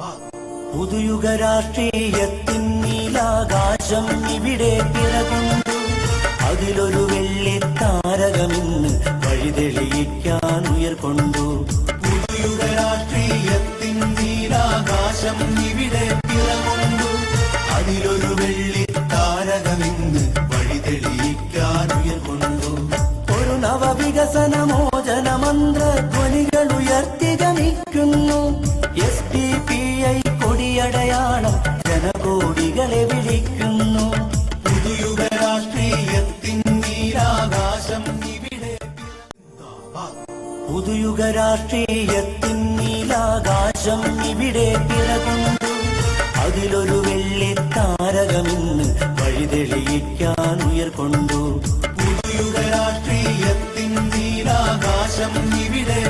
പുതുയുഗ രാഷ്ട്രീയത്തിൻ നീലാകാശം ഇവിടെ പിറകൊണ്ടു. അതിലൊരു വെള്ളി താരകമിന്ന് വഴിതെളിയിക്കാൻ ഉയർകൊണ്ടു. പുതുയുഗ രാഷ്ട്രീയത്തിൻ നീലാകാശം ഇവിടെ പിറകൊണ്ടു. അതിലൊരു വെള്ളി താരകമിന്ന് വഴിതെളിയിക്കാൻ ഉയർകൊണ്ടു. ഒരു നവവികസന മോചന മന്ത്രധ്വനികൾ ഉയർത്തി ഗമിക്കുന്നു. SDPI കൊടിയടയാളം ജനകോടികളെ വിളിക്കുന്നു. പുതുയുഗ രാഷ്ട്രീയത്തിൻ നീലാകാശം ഇവിടെ പുതുയുഗ രാഷ്ട്രീയത്തിൻ നീലാകാശം ഇവിടെ പിറകൊണ്ടു. അതിലൊരു വെള്ളി താരകമിന്ന് വഴിതെളിയിക്കാൻ ഉയർകൊണ്ടു. പുതുയുഗ രാഷ്ട്രീയത്തിൻ നീലാകാശം ഇവിടെ